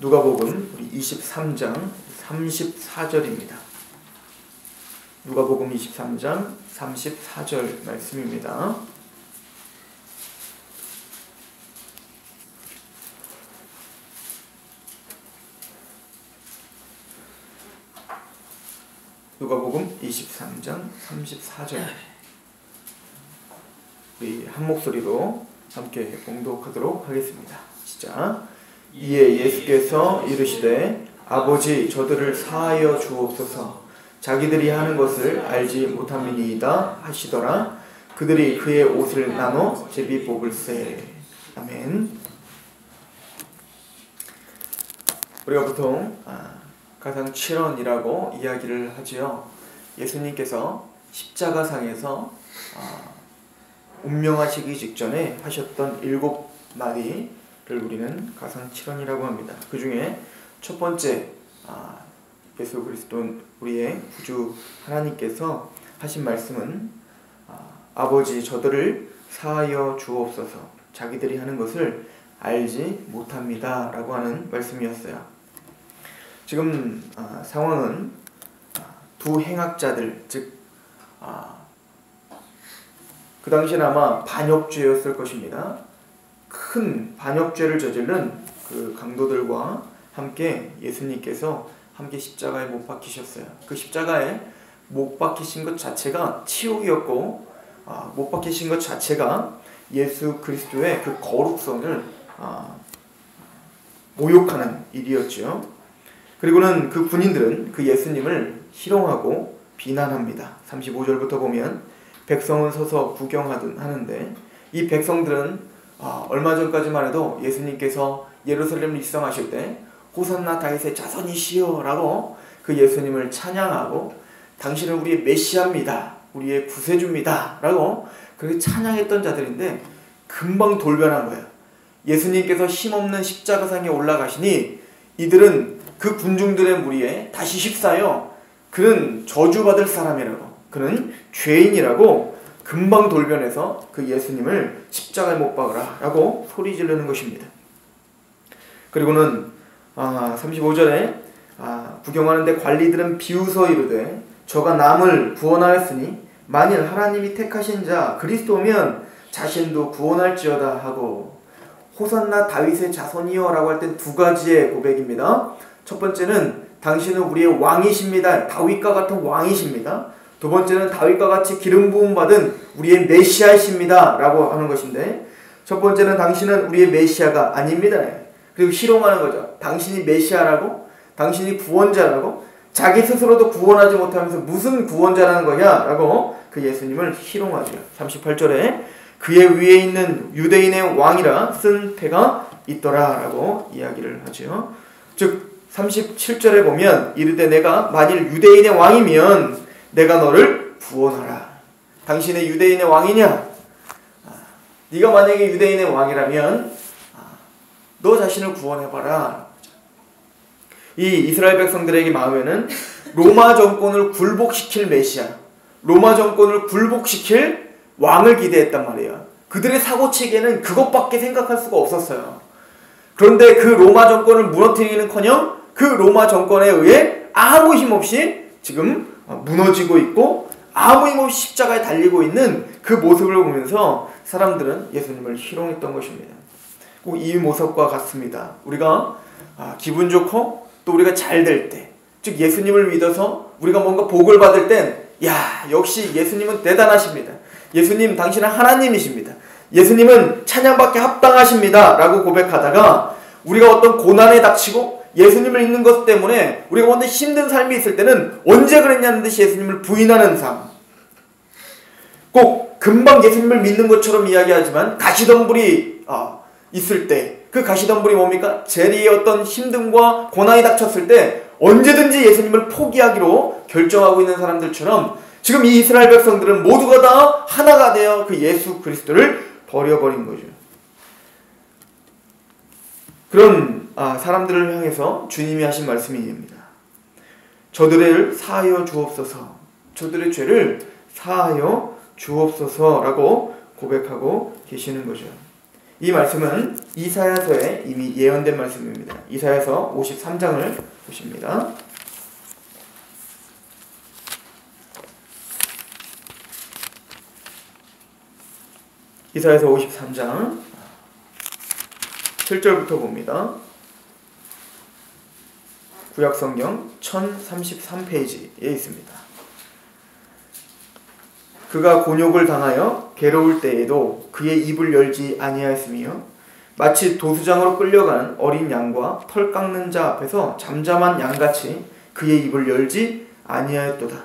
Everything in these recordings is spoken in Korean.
누가복음 23장 34절입니다. 누가복음 23장 34절 말씀입니다. 누가복음 23장 34절 우리 한 목소리로 함께 봉독하도록 하겠습니다. 시작. 이에 예수께서 이르시되 아버지 저들을 사하여 주옵소서 자기들이 하는 것을 알지 못함이니이다 하시더라. 그들이 그의 옷을 나눠 제비 뽑을세. 아멘. 우리가 보통 가상 7원이라고 이야기를 하지요. 예수님께서 십자가상에서 운명하시기 직전에 하셨던 7마디를 우리는 가상 7원이라고 합니다. 그 중에 첫 번째 예수 그리스도 우리의 구주 하나님께서 하신 말씀은 아버지 저들을 사하여 주옵소서 자기들이 하는 것을 알지 못합니다 라고 하는 말씀이었어요. 지금 상황은 두 행악자들, 즉 그 당시엔 아마 반역죄였을 것입니다. 큰 반역죄를 저지른 그 강도들과 함께 예수님께서 함께 십자가에 못 박히셨어요. 그 십자가에 못 박히신 것 자체가 치욕이었고 못 박히신 것 자체가 예수 그리스도의 그 거룩성을 모욕하는 일이었죠. 그리고는 그 군인들은 그 예수님을 희롱하고 비난합니다. 35절부터 보면 백성은 서서 구경하는데 이 백성들은 얼마 전까지만 해도 예수님께서 예루살렘을 입성하실 때 호산나 다윗의 자손이시여 라고 그 예수님을 찬양하고 당신은 우리의 메시아입니다. 우리의 구세주입니다. 라고 그렇게 찬양했던 자들인데 금방 돌변한 거예요. 예수님께서 힘없는 십자가상에 올라가시니 이들은 그 군중들의 무리에 다시 휩싸여 그는 저주받을 사람이라고 그는 죄인이라고 금방 돌변해서 그 예수님을 십자가에 못 박으라 라고 소리 지르는 것입니다. 그리고는 35절에 구경하는데 관리들은 비웃어 이르되 저가 남을 구원하였으니 만일 하나님이 택하신 자 그리스도면 자신도 구원할지어다 하고 호산나 다윗의 자손이여 라고 할 땐 두 가지의 고백입니다. 첫 번째는 당신은 우리의 왕이십니다. 다윗과 같은 왕이십니다. 두 번째는 다윗과 같이 기름 부음 받은 우리의 메시아이십니다 라고 하는 것인데 첫 번째는 당신은 우리의 메시아가 아닙니다. 그리고 희롱하는 거죠. 당신이 메시아라고? 당신이 구원자라고? 자기 스스로도 구원하지 못하면서 무슨 구원자라는 거냐? 라고 그 예수님을 희롱하죠. 38절에 그의 위에 있는 유대인의 왕이라 쓴 패가 있더라 라고 이야기를 하죠. 즉 37절에 보면 이르되 내가 만일 유대인의 왕이면 내가 너를 구원하라. 당신의 유대인의 왕이냐? 네가 만약에 유대인의 왕이라면 너 자신을 구원해봐라. 이 이스라엘 백성들에게 마음에는 로마 정권을 굴복시킬 메시아, 로마 정권을 굴복시킬 왕을 기대했단 말이에요. 그들의 사고체계는 그것밖에 생각할 수가 없었어요. 그런데 그 로마 정권을 무너뜨리는커녕 그 로마 정권에 의해 아무 힘없이 지금 무너지고 있고 아무 힘없이 십자가에 달리고 있는 그 모습을 보면서 사람들은 예수님을 희롱했던 것입니다. 꼭 이 모습과 같습니다. 우리가 기분 좋고 또 우리가 잘 될 때, 즉 예수님을 믿어서 우리가 뭔가 복을 받을 땐 야, 역시 예수님은 대단하십니다. 예수님 당신은 하나님이십니다. 예수님은 찬양받게 합당하십니다 라고 고백하다가 우리가 어떤 고난에 닥치고 예수님을 믿는 것 때문에 우리가 뭔가 힘든 삶이 있을 때는 언제 그랬냐는 듯이 예수님을 부인하는 삶. 꼭 금방 예수님을 믿는 것처럼 이야기하지만 가시덤불이 있을 때 그 가시덤불이 뭡니까? 재리의 어떤 힘듦과 고난이 닥쳤을 때 언제든지 예수님을 포기하기로 결정하고 있는 사람들처럼 지금 이 이스라엘 백성들은 모두가 다 하나가 되어 그 예수 그리스도를 버려버린 거죠. 그런 사람들을 향해서 주님이 하신 말씀이 입니다. 저들을 사하여 주옵소서. 저들의 죄를 사하여 주옵소서라고 고백하고 계시는 거죠. 이 말씀은 이사야서에 이미 예언된 말씀입니다. 이사야서 53장을 보십니다. 이사야서 53장 7절부터 봅니다. 구약성경 1033페이지에 있습니다. 그가 곤욕을 당하여 괴로울 때에도 그의 입을 열지 아니하였으며 마치 도수장으로 끌려가는 어린 양과 털 깎는 자 앞에서 잠잠한 양같이 그의 입을 열지 아니하였도다.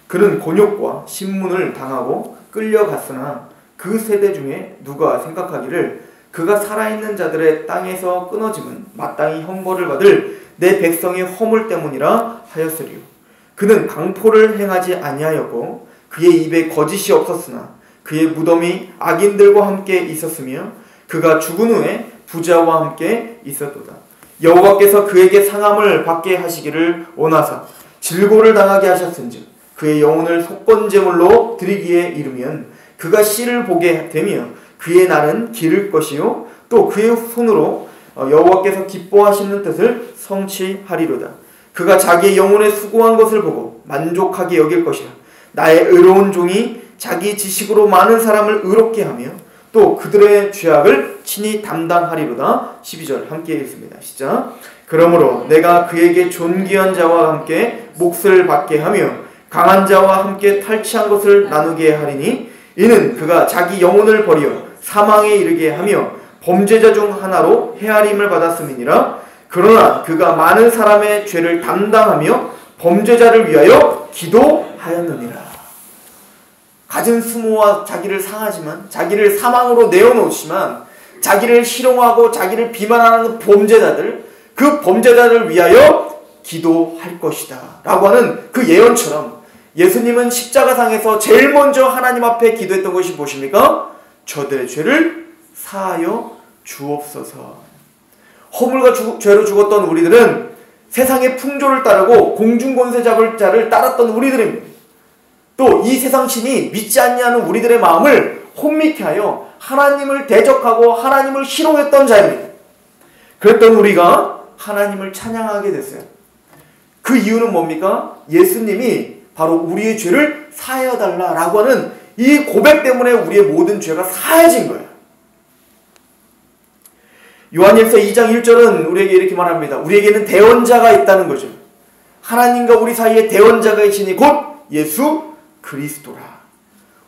그는 곤욕과 신문을 당하고 끌려갔으나 그 세대 중에 누가 생각하기를 그가 살아있는 자들의 땅에서 끊어짐은 마땅히 형벌을 받을 내 백성의 허물 때문이라 하였으리요. 그는 강포를 행하지 아니하였고 그의 입에 거짓이 없었으나 그의 무덤이 악인들과 함께 있었으며 그가 죽은 후에 부자와 함께 있었도다. 여호와께서 그에게 상함을 받게 하시기를 원하사 질고를 당하게 하셨은즉 그의 영혼을 속건제물로 드리기에 이르면 그가 씨를 보게 되며 그의 날은 기를 것이요 또 그의 손으로 여호와께서 기뻐하시는 뜻을 성취하리로다. 그가 자기의 영혼에 수고한 것을 보고 만족하게 여길 것이라. 나의 의로운 종이 자기 지식으로 많은 사람을 의롭게 하며 또 그들의 죄악을 친히 담당하리로다. 12절 함께 읽습니다. 시작. 그러므로 내가 그에게 존귀한 자와 함께 몫을 받게 하며 강한 자와 함께 탈취한 것을 나누게 하리니 이는 그가 자기 영혼을 버려 사망에 이르게 하며 범죄자 중 하나로 헤아림을 받았음이니라. 그러나 그가 많은 사람의 죄를 담당하며 범죄자를 위하여 기도하였느니라. 가진 수모와 자기를 상하지만 자기를 사망으로 내어놓지만 자기를 희롱하고 자기를 비난하는 범죄자들, 그 범죄자를 위하여 기도할 것이다 라고 하는 그 예언처럼 예수님은 십자가상에서 제일 먼저 하나님 앞에 기도했던 것이 무엇입니까? 저들의 죄를 사하여 주옵소서. 허물과 죄로 죽었던 우리들은 세상의 풍조를 따르고 공중권세 잡을 자를 따랐던 우리들입니다. 또 이 세상 신이 믿지 아니하는 우리들의 마음을 혼미케 하여 하나님을 대적하고 하나님을 희롱했던 자입니다. 그랬던 우리가 하나님을 찬양하게 됐어요. 그 이유는 뭡니까? 예수님이 바로 우리의 죄를 사하여 달라라고 하는 이 고백 때문에 우리의 모든 죄가 사해진 거예요. 요한일서 2장 1절은 우리에게 이렇게 말합니다. 우리에게는 대언자가 있다는 거죠. 하나님과 우리 사이에 대언자가 있으니 곧 예수 그리스도라.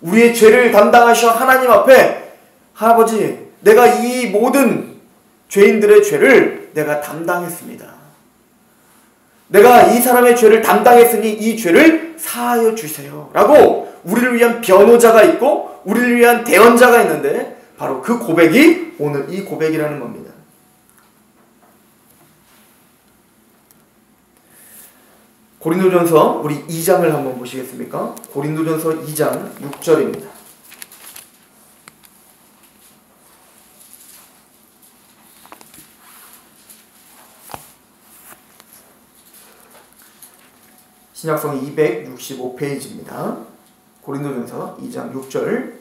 우리의 죄를 담당하셔 하나님 앞에 아버지, 내가 이 모든 죄인들의 죄를 내가 담당했습니다. 내가 이 사람의 죄를 담당했으니 이 죄를 사하여 주세요 라고 우리를 위한 변호자가 있고 우리를 위한 대언자가 있는데 바로 그 고백이 오늘 이 고백이라는 겁니다. 고린도전서 우리 2장을 한번 보시겠습니까? 고린도전서 2장 6절입니다. 신약성이 265페이지입니다. 고린도전서 2장 6절.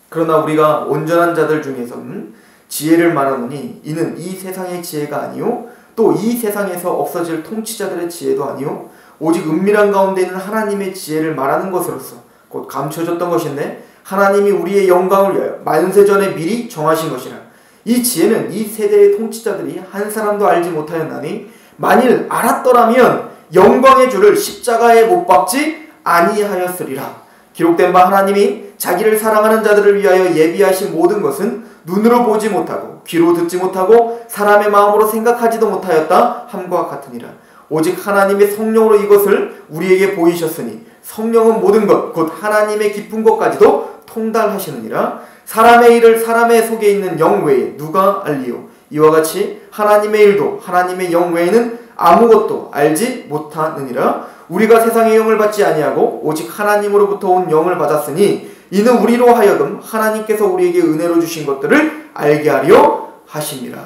그러나 우리가 온전한 자들 중에서는 지혜를 말하노니 이는 이 세상의 지혜가 아니요 또 이 세상에서 없어질 통치자들의 지혜도 아니요 오직 은밀한 가운데 있는 하나님의 지혜를 말하는 것으로서 곧 감춰졌던 것인데 하나님이 우리의 영광을 위하여 만세전에 미리 정하신 것이라. 이 지혜는 이 세대의 통치자들이 한 사람도 알지 못하였나니 만일 알았더라면 영광의 주를 십자가에 못 박지 아니하였으리라. 기록된 바 하나님이 자기를 사랑하는 자들을 위하여 예비하신 모든 것은 눈으로 보지 못하고 귀로 듣지 못하고 사람의 마음으로 생각하지도 못하였다 함과 같으니라. 오직 하나님의 성령으로 이것을 우리에게 보이셨으니 성령은 모든 것 곧 하나님의 깊은 것까지도 통달하시느니라. 사람의 일을 사람의 속에 있는 영 외에 누가 알리요? 이와 같이 하나님의 일도 하나님의 영 외에는 아무것도 알지 못하느니라. 우리가 세상의 영을 받지 아니하고 오직 하나님으로부터 온 영을 받았으니 이는 우리로 하여금 하나님께서 우리에게 은혜로 주신 것들을 알게 하려 하심이라.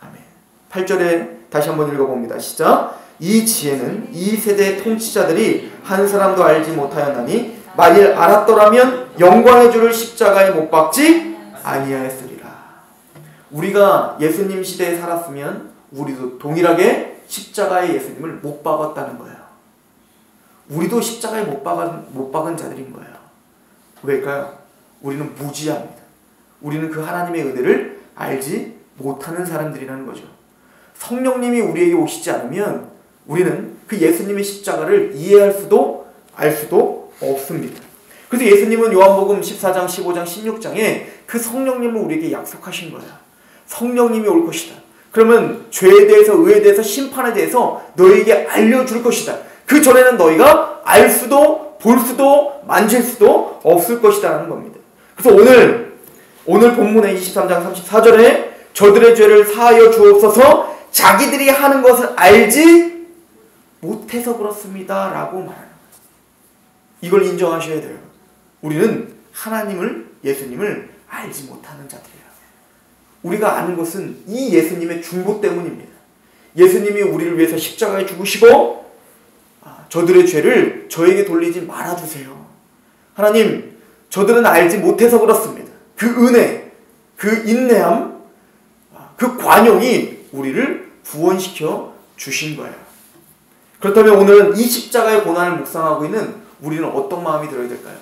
아멘. 8절에 다시 한번 읽어봅니다. 시작. 이 지혜는 이 세대의 통치자들이 한 사람도 알지 못하였나니 만일 알았더라면 영광의 주를 십자가에 못 박지 아니하였으리라. 우리가 예수님 시대에 살았으면 우리도 동일하게 십자가의 예수님을 못 박았다는 거예요. 우리도 십자가에 못 박은 자들인 거예요. 왜일까요? 우리는 무지합니다. 우리는 그 하나님의 은혜를 알지 못하는 사람들이라는 거죠. 성령님이 우리에게 오시지 않으면 우리는 그 예수님의 십자가를 이해할 수도 알 수도 없습니다. 그래서 예수님은 요한복음 14장, 15장, 16장에 그 성령님을 우리에게 약속하신 거예요. 성령님이 올 것이다. 그러면 죄에 대해서, 의에 대해서, 심판에 대해서 너에게 알려줄 것이다. 그 전에는 너희가 알 수도, 볼 수도, 만질 수도 없을 것이다라는 겁니다. 그래서 오늘 본문의 23장 34절에 저들의 죄를 사하여 주옵소서, 자기들이 하는 것을 알지 못해서 그렇습니다 라고 말하는 거예요. 이걸 인정하셔야 돼요. 우리는 하나님을, 예수님을 알지 못하는 자들이에요. 우리가 아는 것은 이 예수님의 중보 때문입니다. 예수님이 우리를 위해서 십자가에 죽으시고 저들의 죄를 저에게 돌리지 말아주세요. 하나님, 저들은 알지 못해서 그렇습니다. 그 은혜, 그 인내함, 그 관용이 우리를 구원시켜 주신 거예요. 그렇다면 오늘은 이 십자가의 고난을 묵상하고 있는 우리는 어떤 마음이 들어야 될까요?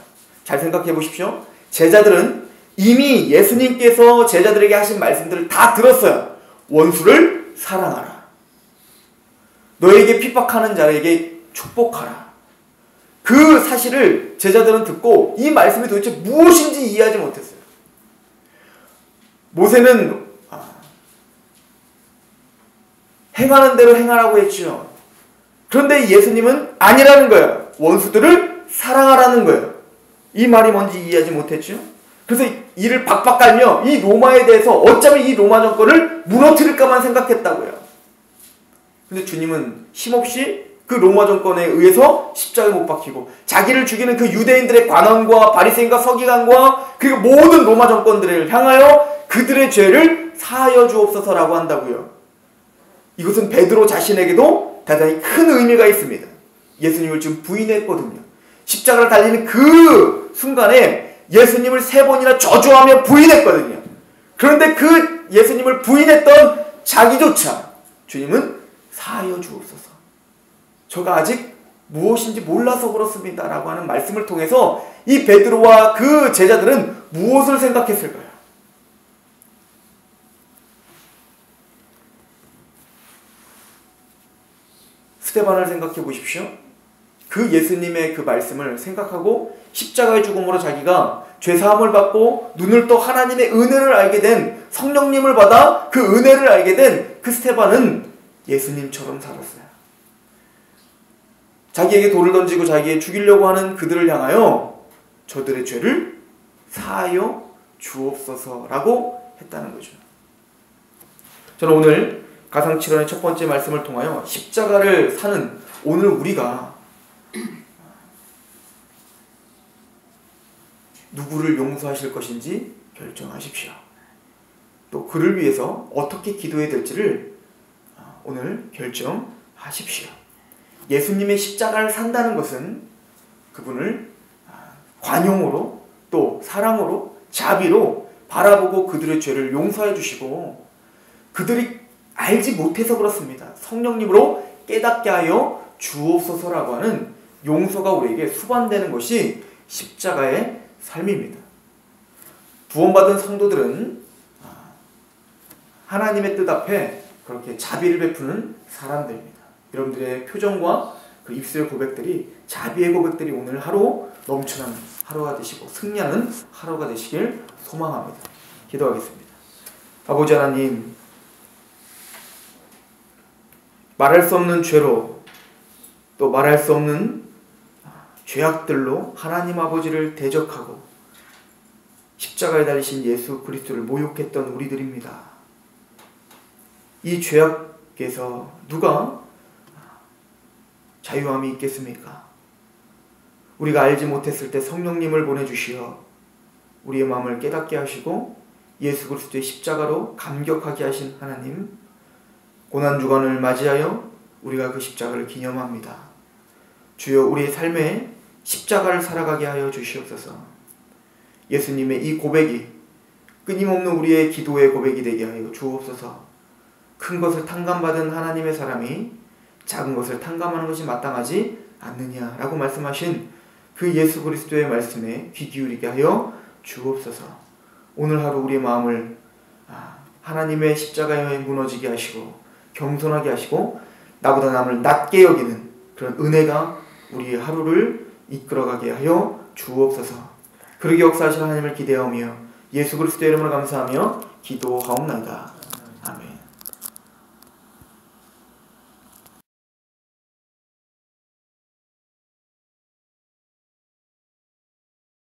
잘 생각해 보십시오. 제자들은 이미 예수님께서 제자들에게 하신 말씀들을 다 들었어요. 원수를 사랑하라. 너에게 핍박하는 자에게 축복하라. 그 사실을 제자들은 듣고 이 말씀이 도대체 무엇인지 이해하지 못했어요. 모세는 행하는 대로 행하라고 했죠. 그런데 예수님은 아니라는 거예요. 원수들을 사랑하라는 거예요. 이 말이 뭔지 이해하지 못했죠. 그래서 이를 박박 깔며 이 로마에 대해서 어쩌면 이 로마 정권을 무너뜨릴까만 생각했다고요. 근데 주님은 힘없이 그 로마 정권에 의해서 십자가에 못 박히고 자기를 죽이는 그 유대인들의 관원과 바리새인과 서기관과 그리고 모든 로마 정권들을 향하여 그들의 죄를 사하여 주옵소서라고 한다고요. 이것은 베드로 자신에게도 대단히 큰 의미가 있습니다. 예수님을 지금 부인했거든요. 십자가를 달리는 그 순간에 예수님을 3번이나 저주하며 부인했거든요. 그런데 그 예수님을 부인했던 자기조차 주님은 사하여 주옵소서, 저가 아직 무엇인지 몰라서 그렇습니다 라고 하는 말씀을 통해서 이 베드로와 그 제자들은 무엇을 생각했을까요? 스데반을 생각해 보십시오. 그 예수님의 그 말씀을 생각하고 십자가의 죽음으로 자기가 죄사함을 받고 눈을 떠 하나님의 은혜를 알게 된, 성령님을 받아 그 은혜를 알게 된 그 스데반은 예수님처럼 살았어요. 자기에게 돌을 던지고 자기에 죽이려고 하는 그들을 향하여 저들의 죄를 사하여 주옵소서라고 했다는 거죠. 저는 오늘 가상칠언의 첫 번째 말씀을 통하여 십자가를 사는 오늘 우리가 누구를 용서하실 것인지 결정하십시오. 또 그를 위해서 어떻게 기도해야 될지를 오늘 결정하십시오. 예수님의 십자가를 산다는 것은 그분을 관용으로 또 사랑으로 자비로 바라보고 그들의 죄를 용서해 주시고 그들이 알지 못해서 그렇습니다. 성령님으로 깨닫게 하여 주옵소서라고 하는 용서가 우리에게 수반되는 것이 십자가의 삶입니다. 구원받은 성도들은 하나님의 뜻 앞에 그렇게 자비를 베푸는 사람들입니다. 여러분들의 표정과 그 입술의 고백들이, 자비의 고백들이 오늘 하루 넘쳐나는 하루가 되시고 승리하는 하루가 되시길 소망합니다. 기도하겠습니다. 아버지 하나님, 말할 수 없는 죄로 또 말할 수 없는 죄악들로 하나님 아버지를 대적하고 십자가에 달리신 예수 그리스도를 모욕했던 우리들입니다. 이 죄악에서 누가 자유함이 있겠습니까? 우리가 알지 못했을 때 성령님을 보내주시어 우리의 마음을 깨닫게 하시고 예수 그리스도의 십자가로 감격하게 하신 하나님, 고난주간을 맞이하여 우리가 그 십자가를 기념합니다. 주여, 우리의 삶에 십자가를 살아가게 하여 주시옵소서. 예수님의 이 고백이 끊임없는 우리의 기도의 고백이 되게 하여 주옵소서. 큰 것을 탕감받은 하나님의 사람이 작은 것을 탕감하는 것이 마땅하지 않느냐라고 말씀하신 그 예수 그리스도의 말씀에 귀 기울이게 하여 주옵소서. 오늘 하루 우리의 마음을 하나님의 십자가에 무너지게 하시고 겸손하게 하시고 나보다 남을 낮게 여기는 그런 은혜가 우리의 하루를 이끌어가게 하여 주옵소서. 그러게 역사하실 하나님을 기대하며 예수 그리스도의 이름으로 감사하며 기도하옵나이다.